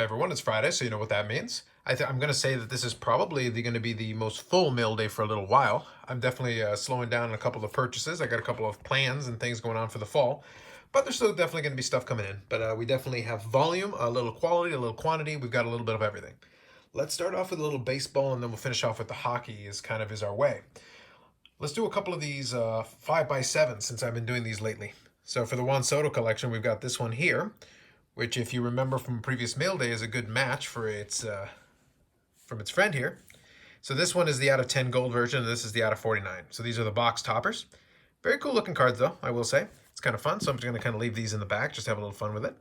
Hi everyone, it's Friday, so you know what that means. I'm going to say that this is probably going to be the most full mail day for a little while. I'm definitely slowing down on a couple of purchases. I got a couple of plans and things going on for the fall, but there's still definitely going to be stuff coming in. But we definitely have volume, a little quality, a little quantity. We've got a little bit of everything. Let's start off with a little baseball, and then we'll finish off with the hockey is our way. Let's do a couple of these 5x7 since I've been doing these lately. So for the Juan Soto collection, we've got this one here, which, if you remember from previous mail day, is a good match for its from its friend here. So this one is the out of 10 gold version, and this is the out of 49. So these are the box toppers. Very cool looking cards, though, I will say. It's kind of fun, so I'm just going to kind of leave these in the back, just have a little fun with it.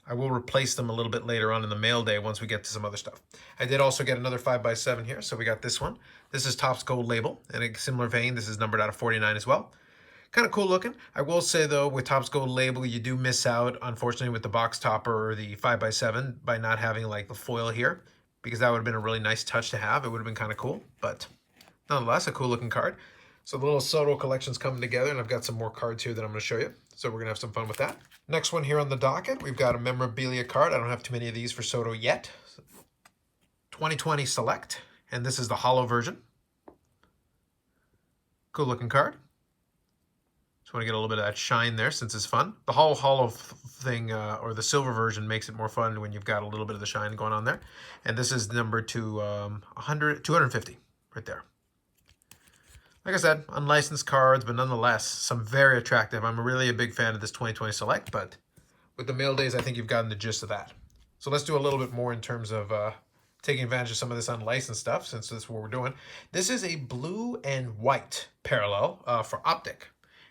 I will replace them a little bit later on in the mail day once we get to some other stuff. I did also get another 5x7 here, so we got this one. This is Topps Gold label. In a similar vein, this is numbered out of 49 as well. Kind of cool looking. I will say, though, with Topps Gold label, you do miss out, unfortunately, with the box topper or the 5x7 by not having like the foil here, because that would have been a really nice touch to have. It would have been kind of cool, but nonetheless, a cool looking card. So the little Soto collection's coming together, and I've got some more cards here that I'm going to show you. So we're going to have some fun with that. Next one here on the docket, we've got a memorabilia card. I don't have too many of these for Soto yet. 2020 Select, and this is the holo version. Cool looking card. Just want to get a little bit of that shine there since it's fun. The holo thing, or the silver version, makes it more fun when you've got a little bit of the shine going on there. And this is numbered to 250 right there. Like I said, unlicensed cards, but nonetheless, some very attractive. I'm really a big fan of this 2020 Select, but with the mail days, I think you've gotten the gist of that. So let's do a little bit more in terms of taking advantage of some of this unlicensed stuff, since that's what we're doing. This is a blue and white parallel for Optic,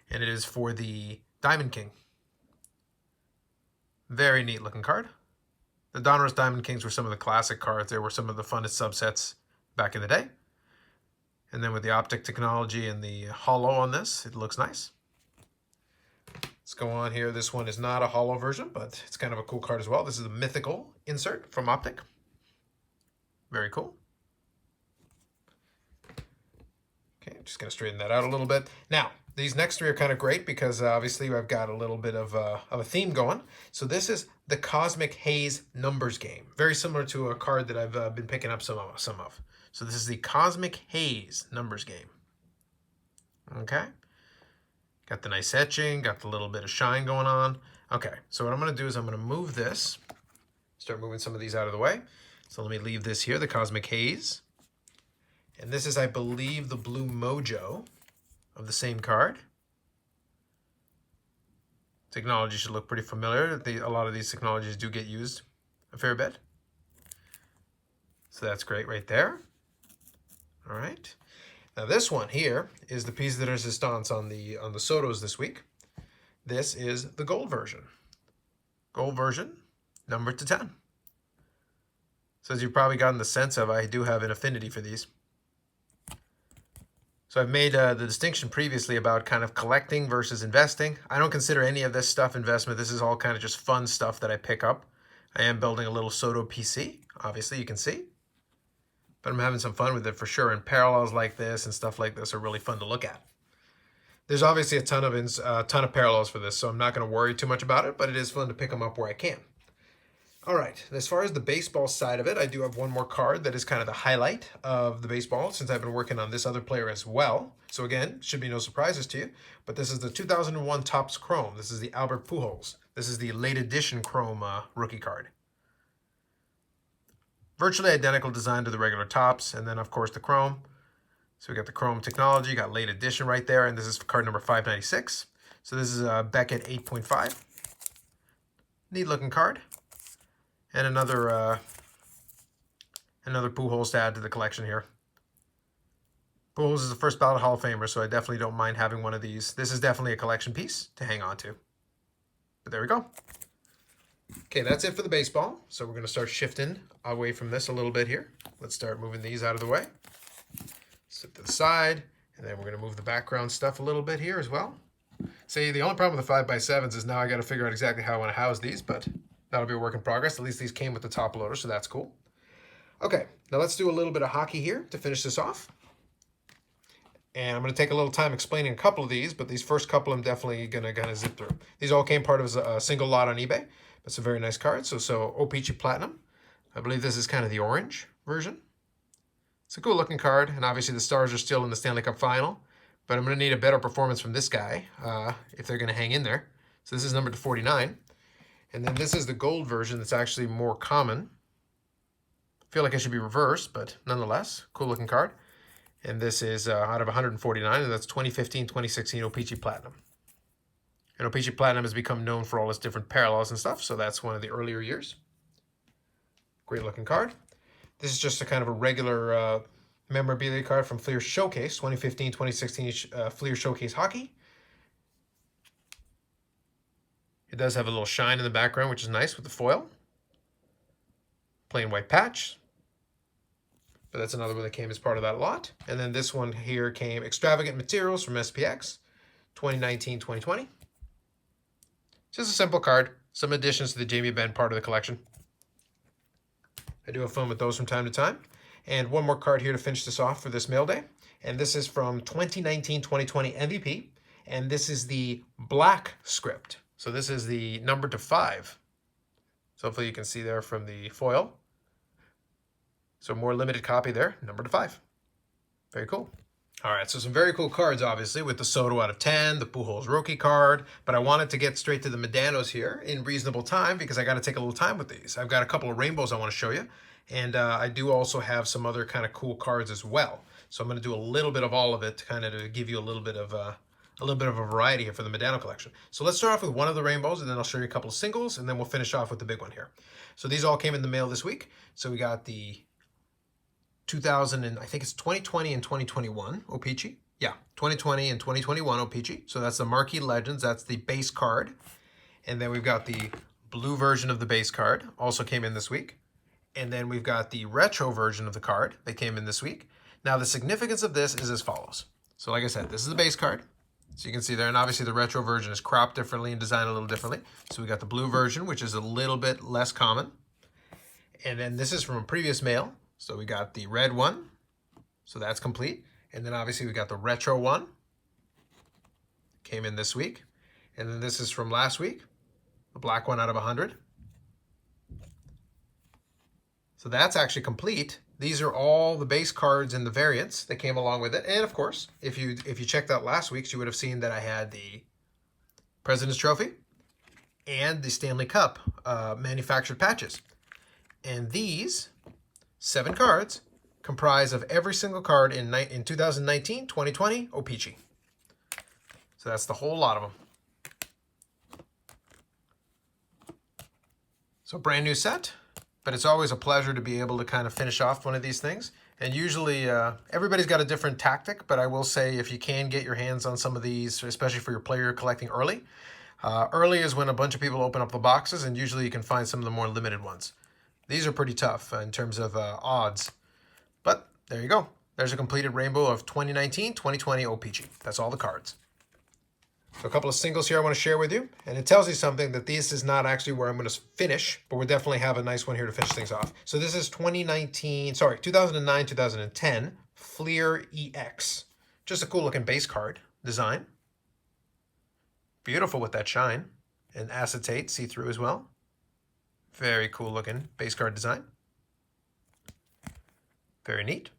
and it is for the Diamond King. Very neat looking card. The Donruss Diamond Kings were some of the classic cards. They were some of the funnest subsets back in the day. And then with the optic technology and the holo on this, it looks nice. Let's go on here. This one is not a holo version, but it's kind of a cool card as well. This is a mythical insert from Optic. Very cool. Okay, just going to straighten that out a little bit. Now, these next three are kind of great because obviously I've got a little bit of a theme going. So this is the Cosmic Haze numbers game. Very similar to a card that I've been picking up some of. So this is the Cosmic Haze numbers game. Okay. Got the nice etching, got the little bit of shine going on. Okay, so what I'm going to do is I'm going to move this, start moving some of these out of the way. So let me leave this here, the Cosmic Haze. And this is, I believe, the Blue Mojo of the same card. Technology should look pretty familiar. A lot of these technologies do get used a fair bit. So that's great right there. All right. Now this one here is the piece de resistance on the Sotos this week. This is the gold version. Gold version, numbered to 10. So as you've probably gotten the sense of, I do have an affinity for these. So I've made the distinction previously about kind of collecting versus investing. I don't consider any of this stuff investment. This is all kind of just fun stuff that I pick up. I am building a little Soto PC, obviously you can see. But I'm having some fun with it for sure, and parallels like this and stuff like this are really fun to look at. There's obviously a ton of parallels for this, so I'm not going to worry too much about it, but it is fun to pick them up where I can. All right, as far as the baseball side of it, I do have one more card that is kind of the highlight of the baseball, since I've been working on this other player as well. So again, should be no surprises to you, but this is the 2001 Topps Chrome. This is the Albert Pujols. This is the late edition Chrome rookie card. Virtually identical design to the regular Topps, and then of course the Chrome. So we got the Chrome technology, got late edition right there, and this is card number 596. So this is Beckett 8.5. Neat looking card. And another Pujols to add to the collection here. Pujols is the first ballot Hall of Famer, so I definitely don't mind having one of these. This is definitely a collection piece to hang on to. But there we go. Okay, that's it for the baseball. So we're going to start shifting away from this a little bit here. Let's start moving these out of the way. Sit to the side, and then we're going to move the background stuff a little bit here as well. See, the only problem with the 5x7s is now I got to figure out exactly how I want to house these, but that'll be a work in progress. At least these came with the top loader, so that's cool. Okay, now let's do a little bit of hockey here to finish this off. And I'm going to take a little time explaining a couple of these, but these first couple I'm definitely going to kind of zip through. These all came part of a single lot on eBay. That's a very nice card. So OPC Platinum. I believe this is kind of the orange version. It's a cool looking card, and obviously the Stars are still in the Stanley Cup final, but I'm going to need a better performance from this guy if they're going to hang in there. So this is numbered to 49. And then this is the gold version that's actually more common. I feel like it should be reversed, but nonetheless, cool looking card. And this is out of 149, and that's 2015-2016 OPC Platinum. And OPC Platinum has become known for all its different parallels and stuff, so that's one of the earlier years. Great looking card. This is just a kind of a regular memorabilia card from Fleer Showcase, 2015-2016 Fleer Showcase Hockey. It does have a little shine in the background, which is nice with the foil. Plain white patch. But that's another one that came as part of that lot. And then this one here came Extravagant Materials from SPX, 2019-2020. Just a simple card. Some additions to the Jamie Benn part of the collection. I do have fun with those from time to time. And one more card here to finish this off for this mail day. And this is from 2019-2020 MVP. And this is the black script. So this is the number to 5. So hopefully you can see there from the foil. So more limited copy there, number to 5. Very cool. All right, so some very cool cards, obviously, with the Soto out of 10, the Pujols rookie card. But I wanted to get straight to the Modanos here in reasonable time because I got to take a little time with these. I've got a couple of rainbows I want to show you. And I do also have some other kind of cool cards as well. So I'm going to do a little bit of all of it to kind of give you a little bit of a variety here for the Modano collection. So let's start off with one of the rainbows, and then I'll show you a couple of singles, and then we'll finish off with the big one here. So these all came in the mail this week. So we got the 2000 and I think it's 2020 and 2021 OPC. Yeah, 2020 and 2021 OPC. So that's the Marquee Legends. That's the base card. And then we've got the blue version of the base card. Also came in this week. And then we've got the retro version of the card that came in this week. Now the significance of this is as follows. So like I said, this is the base card. So you can see there, and obviously the retro version is cropped differently and designed a little differently. So we got the blue version, which is a little bit less common. And then this is from a previous mail. So we got the red one. So that's complete. And then obviously we got the retro one. Came in this week. And then this is from last week. The black one out of 100. So that's actually complete. These are all the base cards and the variants that came along with it. And of course, if you checked out last week's, you would have seen that I had the President's Trophy and the Stanley Cup manufactured patches. And these 7 cards comprise of every single card in 2019-2020 OPC. So that's the whole lot of them. So brand new set. But it's always a pleasure to be able to kind of finish off one of these things. And usually everybody's got a different tactic, but I will say if you can get your hands on some of these, especially for your player collecting early, early is when a bunch of people open up the boxes, and usually you can find some of the more limited ones. These are pretty tough in terms of odds. But there you go. There's a completed rainbow of 2019-2020 OPC. That's all the cards. So a couple of singles here I want to share with you. And it tells you something that this is not actually where I'm going to finish, but we'll definitely have a nice one here to finish things off. So this is 2009-2010 Fleer EX. Just a cool looking base card design. Beautiful with that shine. And acetate see-through as well. Very cool looking base card design. Very neat.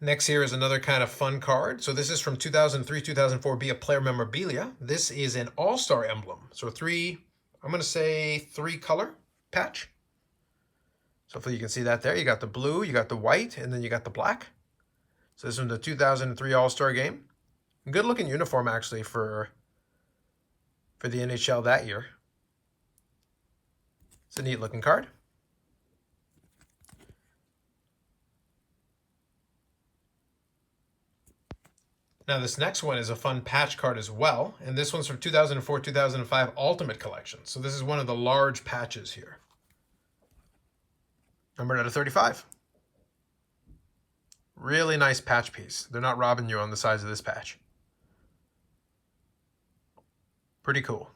Next here is another kind of fun card. So this is from 2003-2004 Be a Player Memorabilia. This is an all-star emblem. So I'm going to say 3 color patch. So hopefully you can see that there. You got the blue, you got the white, and then you got the black. So this is from the 2003 All-Star game. Good looking uniform actually for the NHL that year. It's a neat looking card. Now this next one is a fun patch card as well, and this one's from 2004-2005 Ultimate Collection. So this is one of the large patches here. Numbered out of 35. Really nice patch piece. They're not robbing you on the size of this patch. Pretty cool.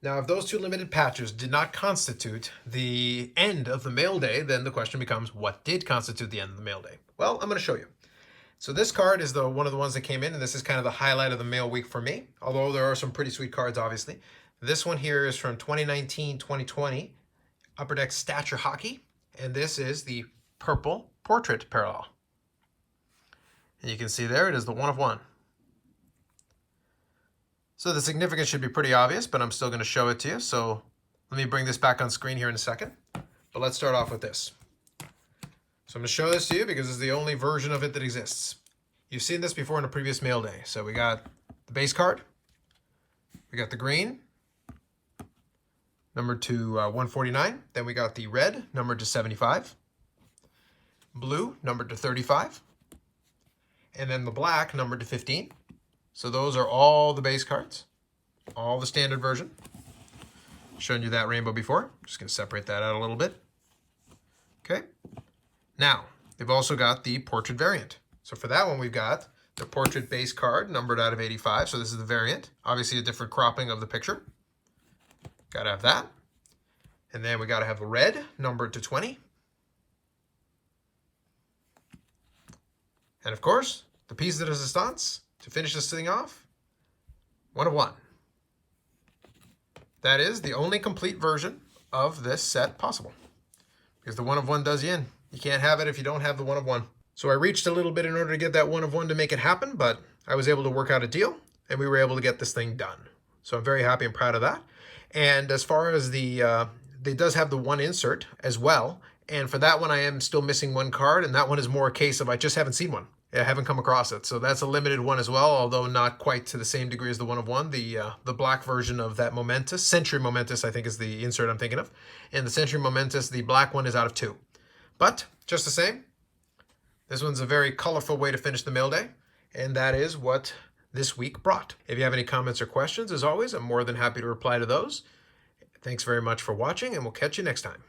Now, if those 2 limited patches did not constitute the end of the mail day, then the question becomes, what did constitute the end of the mail day? Well, I'm going to show you. So this card is one of the ones that came in, and this is kind of the highlight of the mail week for me, although there are some pretty sweet cards, obviously. This one here is from 2019-2020, Upper Deck Stature Hockey, and this is the purple portrait parallel. And you can see there it is the 1 of 1. So the significance should be pretty obvious, but I'm still going to show it to you. So let me bring this back on screen here in a second. But let's start off with this. So I'm going to show this to you because it's the only version of it that exists. You've seen this before in a previous mail day. So we got the base card. We got the green, numbered to 149. Then we got the red, numbered to 75. Blue, numbered to 35. And then the black, numbered to 15. So those are all the base cards, all the standard version. Shown you that rainbow before. Just going to separate that out a little bit. Okay. Now, they've also got the portrait variant. So for that one, we've got the portrait base card numbered out of 85. So this is the variant. Obviously a different cropping of the picture. Got to have that. And then we got to have the red numbered to 20. And of course, the piece de resistance to finish this thing off, 1 of 1. That is the only complete version of this set possible. Because the 1 of 1 does you in. You can't have it if you don't have the 1 of 1. So I reached a little bit in order to get that 1 of 1 to make it happen, but I was able to work out a deal, and we were able to get this thing done. So I'm very happy and proud of that. And as far as it does have the 1 insert as well. And for that one, I am still missing 1 card, and that one is more a case of I just haven't seen one. I haven't come across it. So that's a limited one as well, although not quite to the same degree as the 1 of 1. The black version of that Momentous, Century Momentus, I think is the insert I'm thinking of. And the Century Momentous, the black one is out of 2. But just the same, this one's a very colorful way to finish the mail day. And that is what this week brought. If you have any comments or questions, as always, I'm more than happy to reply to those. Thanks very much for watching, and we'll catch you next time.